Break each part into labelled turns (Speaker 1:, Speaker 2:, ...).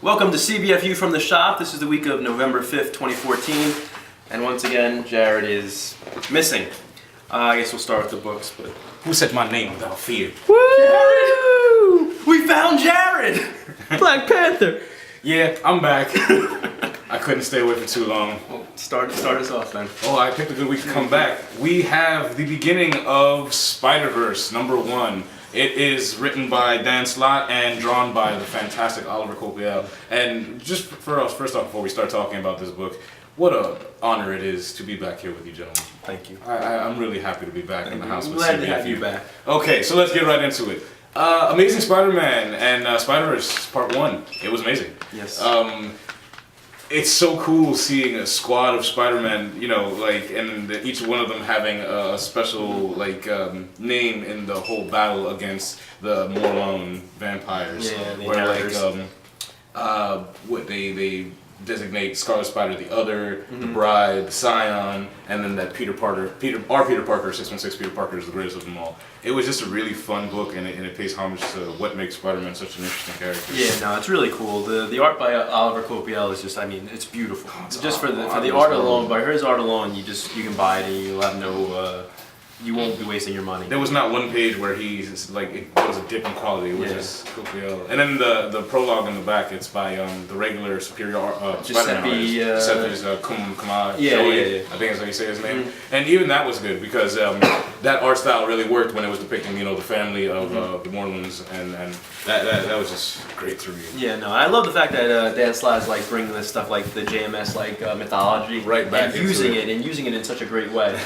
Speaker 1: Welcome to Cbfu from the shop. This is the week of November 5th, 2014. And once again, Jared is missing. I guess we'll start with the books, but...
Speaker 2: Who said my name without fear?
Speaker 1: Woo! Jared! We found Jared! Black Panther!
Speaker 2: Yeah, I'm back. I couldn't stay away for too long.
Speaker 1: Well, start us off then.
Speaker 2: Oh, I picked a good week to come back. We have the beginning of Spiderverse, #1. It is written by Dan Slott and drawn by the fantastic Oliver Copiel. And just for us, first off, before we start talking about this book, what an honor it is to be back here with you gentlemen.
Speaker 1: Thank you.
Speaker 2: I'm really happy to be back in the house with
Speaker 1: Glad
Speaker 2: CBFU.
Speaker 1: to have you back.
Speaker 2: Okay, so let's get right into it. Amazing Spider-Man and Spiderverse Part 1. It was amazing.
Speaker 1: Yes.
Speaker 2: It's so cool seeing a squad of Spider-Man, you know, like, and each one of them having a special, like, name in the whole battle against the Morlun vampires.
Speaker 1: Yeah, the
Speaker 2: where,
Speaker 1: inheritors.
Speaker 2: what they designate Scarlet Spider the Other, the Bride, the Scion, and then that Peter Parker, 616 Peter Parker is the greatest of them all. It was just a really fun book, and it pays homage to what makes Spider-Man such an interesting character.
Speaker 1: Yeah, no, it's really cool. The art by Oliver Copiel is just, I mean, it's beautiful.
Speaker 2: Oh, it's
Speaker 1: just for the
Speaker 2: awesome.
Speaker 1: art alone, by his art alone, you can buy it and you'll have no, you won't be wasting your money.
Speaker 2: There was not one page where he's like, it was a dip in quality. It was just Copiel. And then the prologue in the back, it's by the regular superior Spider-Man artist, Giuseppe Kumar.
Speaker 1: Yeah.
Speaker 2: I think that's how you say his name. And even that was good because that art style really worked when it was depicting, you know, the family of the Morlun's, and that was just great to read.
Speaker 1: Yeah, no, I love the fact that Dan Slott is like bringing this stuff like the JMS mythology
Speaker 2: Right back
Speaker 1: and
Speaker 2: into
Speaker 1: using it in such a great way.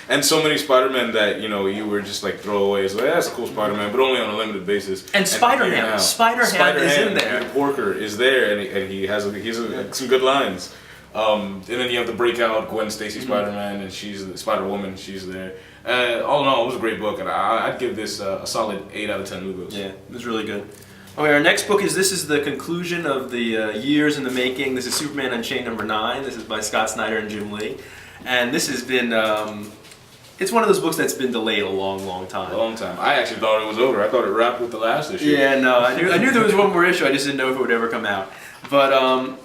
Speaker 2: And so many Spider-Man that, you know, you were just like throwaways. Like, that's a cool Spider-Man, but only on a limited basis.
Speaker 1: And Spider-Ham is in there.
Speaker 2: Peter Porker is there, and he has some good lines. And then you have the breakout Gwen Stacy Spider-Man, and she's the Spider-Woman. She's there. All in all, it was a great book, and I'd give this a solid 8 out of 10 Lugos.
Speaker 1: Yeah, it was really good. Okay, our next book is the conclusion of the years in the making. This is Superman Unchained #9. This is by Scott Snyder and Jim Lee, and this has been. It's one of those books that's been delayed a long, long time.
Speaker 2: A long time. I actually thought it was over. I thought it wrapped with the last issue.
Speaker 1: Yeah, no, I knew there was one more issue. I just didn't know if it would ever come out. But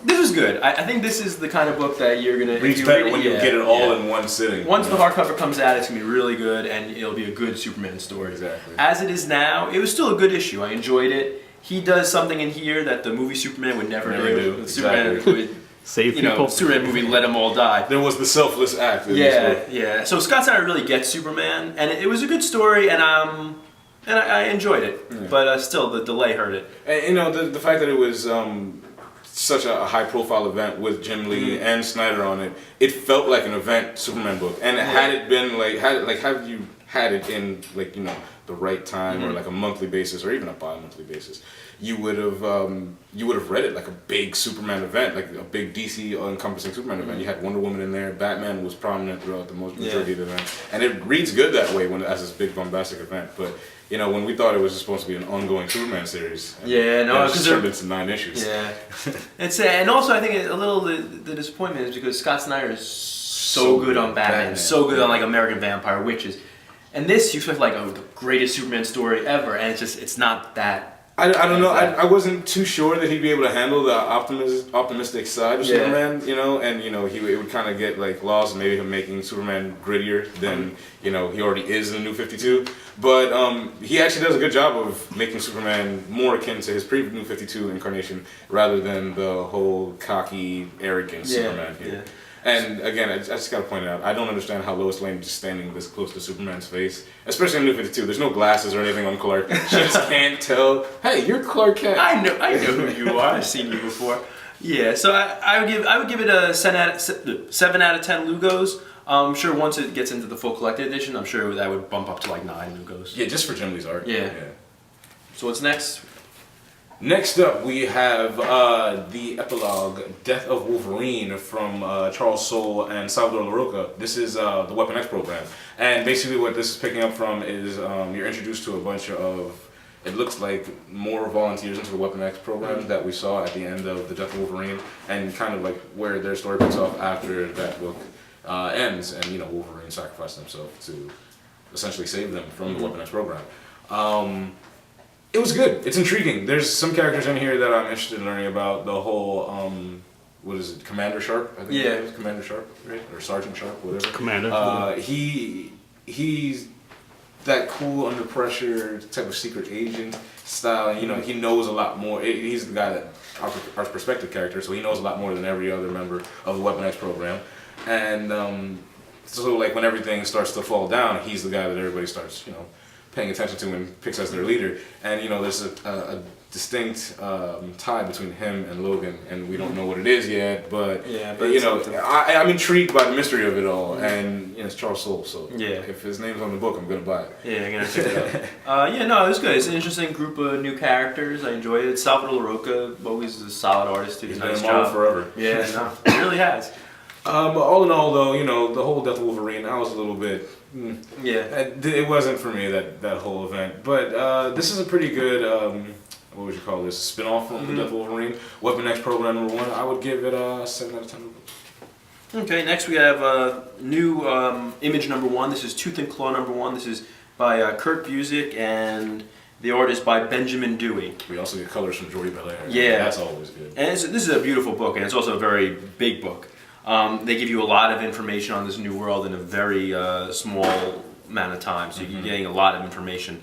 Speaker 1: this was good. I think this is the kind of book that you're gonna.
Speaker 2: Reads better when you get it all in one sitting.
Speaker 1: Once the hardcover comes out, it's gonna be really good, and it'll be a good Superman story.
Speaker 2: Exactly.
Speaker 1: As it is now, it was still a good issue. I enjoyed it. He does something in here that the movie Superman would never do. Superman would.
Speaker 3: Save people.
Speaker 1: Superman movie let them all die.
Speaker 2: There was the selfless act.
Speaker 1: Yeah. So Scott Snyder really gets Superman, and it was a good story, and I enjoyed it. Yeah. But still, the delay hurt it.
Speaker 2: And you know, the fact that it was such a high-profile event with Jim Lee and Snyder on it, it felt like an event Superman book. And had it been had you had it in like, you know, the right time or like a monthly basis or even a bi-monthly basis, you would have read it like a big Superman event, like a big DC encompassing Superman event. You had Wonder Woman in there, Batman was prominent throughout the majority of the event, and it reads good that way as this big bombastic event. But you know, when we thought it was supposed to be an ongoing Superman series, because it turned into 9 issues.
Speaker 1: Yeah, and also I think a little the disappointment is because Scott Snyder is so good on Batman, so good on like American Vampire, Witches. And this, you expect like the greatest Superman story ever, and it's not that.
Speaker 2: I don't know. I wasn't too sure that he'd be able to handle the optimistic side of Superman, you know, and you know it would kind of get like lost, maybe him making Superman grittier than you know he already is in the New 52. But he actually does a good job of making Superman more akin to his previous New 52 incarnation, rather than the whole cocky, arrogant Superman here. Yeah. And again, I just gotta point out, I don't understand how Lois Lane is just standing this close to Superman's face, especially in New 52. There's no glasses or anything on Clark. She just can't tell. Hey, you're Clark Kent.
Speaker 1: I know who you are. I've seen you before. Yeah, so I would give it a 7 out of 10 Lugos. I'm sure once it gets into the full collected edition, I'm sure that would bump up to like 9 Lugos.
Speaker 2: Yeah, just for Jim Lee's art.
Speaker 1: Yeah. So what's next?
Speaker 2: Next up, we have the epilogue, Death of Wolverine, from Charles Soule and Salvador Larroca. This is the Weapon X program. And basically what this is picking up from is you're introduced to a bunch of, it looks like, more volunteers into the Weapon X program that we saw at the end of the Death of Wolverine, and kind of like where their story picks off after that book ends, and you know, Wolverine sacrificed himself to essentially save them from the Weapon X program. It was good. It's intriguing. There's some characters in here that I'm interested in learning about. The whole, what is it, Commander Sharp? I think it was Commander Sharp, right? Or Sergeant Sharp, whatever.
Speaker 3: Commander.
Speaker 2: He's that cool under pressure type of secret agent style. You know, he knows a lot more. He's the guy that our perspective character, so he knows a lot more than every other member of the Weapon X program. And so, like, when everything starts to fall down, he's the guy that everybody starts, you know, paying attention to and picks as their leader. And, you know, there's a distinct tie between him and Logan, and we don't know what it is yet, but you know, I'm intrigued by the mystery of it all, and you know, it's Charles Soule, so if his name's on the book, I'm gonna buy it.
Speaker 1: Yeah, I'm gonna check it out. Yeah, no, it was good. It's an interesting group of new characters. I enjoyed it. Salvador Roca, always a solid artist.
Speaker 2: He's been in Marvel forever.
Speaker 1: Yeah, no, he really has.
Speaker 2: But all in all, though, you know, the whole Death of Wolverine, I was a little bit. It wasn't for me, that whole event. But this is a pretty good. What would you call this? Spin-off from the Death of Wolverine. Weapon X Program #1. I would give it a 7 out of 10.
Speaker 1: Okay, next we have new image #1. This is Tooth and Claw #1. This is by Kurt Busiek, and the art is by Benjamin Dewey.
Speaker 2: We also get colors from Jordi Belair.
Speaker 1: Yeah.
Speaker 2: That's always good.
Speaker 1: And this is a beautiful book, and it's also a very big book. They give you a lot of information on this new world in a very small amount of time, so you're getting a lot of information.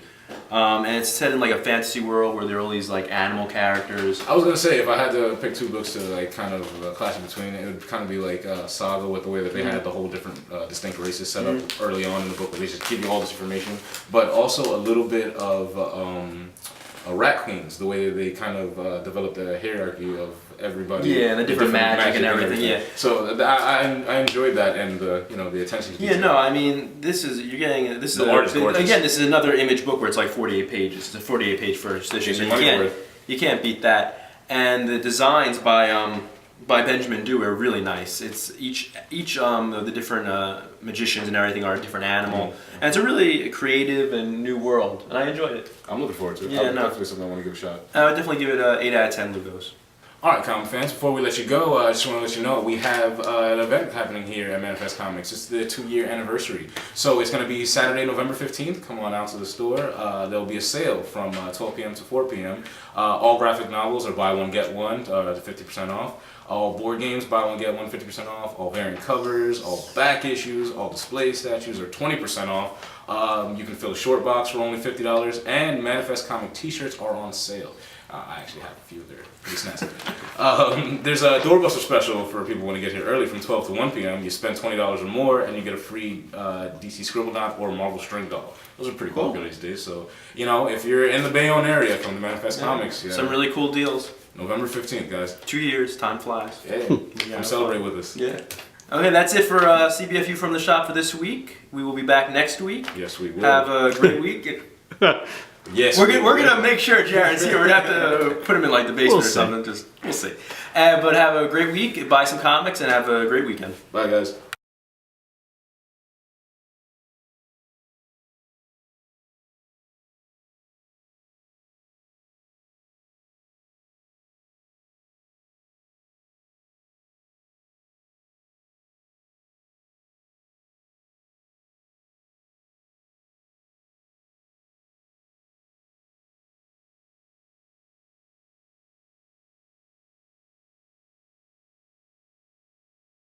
Speaker 1: And it's set in like a fantasy world where there are all these like animal characters.
Speaker 2: I was gonna say, if I had to pick two books to like kind of clash in between, it would kind of be like Saga, with the way that they had the whole different distinct races set up early on in the book, where they just give you all this information, but also a little bit of Rat Queens, the way that they kind of developed the hierarchy of everybody.
Speaker 1: Yeah, and the different magic and everything. Yeah.
Speaker 2: So I enjoyed that, and the attention to detail.
Speaker 1: Yeah, no, I mean this is
Speaker 2: The art is gorgeous.
Speaker 1: Again, this is another image book where it's like 48 pages. It's a 48-page first issue. So you can't beat that. And the designs by Benjamin Dewey are really nice. It's each of the different magicians and everything are a different animal, and it's a really creative and new world, and I enjoyed it.
Speaker 2: I'm looking forward to it.
Speaker 1: Yeah,
Speaker 2: Definitely something I want to give a shot.
Speaker 1: I would definitely give it an 8 out of 10 Lugos.
Speaker 2: Alright, comic fans, before we let you go, I just want to let you know we have an event happening here at Manifest Comics. It's the 2-year anniversary. So it's going to be Saturday, November 15th. Come on out to the store. There will be a sale from 12 p.m. to 4 p.m. All graphic novels are buy one, get one, to 50% off. All board games, buy one, get one, 50% off. All variant covers, all back issues, all display statues are 20% off. You can fill a short box for only $50, and Manifest Comic t-shirts are on sale. I actually have a few. They're pretty snazzy. There's a doorbuster special for people who want to get here early from 12 to 1 p.m. You spend $20 or more, and you get a free DC Scribble Knot or Marvel String Doll. Those are pretty popular these days. So, if you're in the Bayonne area, come to Manifest Comics.
Speaker 1: Some really cool deals.
Speaker 2: November 15th, guys.
Speaker 1: 2 years, time flies.
Speaker 2: Yeah, come celebrate with us.
Speaker 1: Yeah. Okay, that's it for CBFU from the shop for this week. We will be back next week.
Speaker 2: Yes, we will.
Speaker 1: Have a great week.
Speaker 2: Yes,
Speaker 1: we're gonna make sure Jared's here. We're gonna have to put him in like the basement or something. We'll see. But have a great week. Buy some comics and have a great weekend.
Speaker 2: Bye, guys.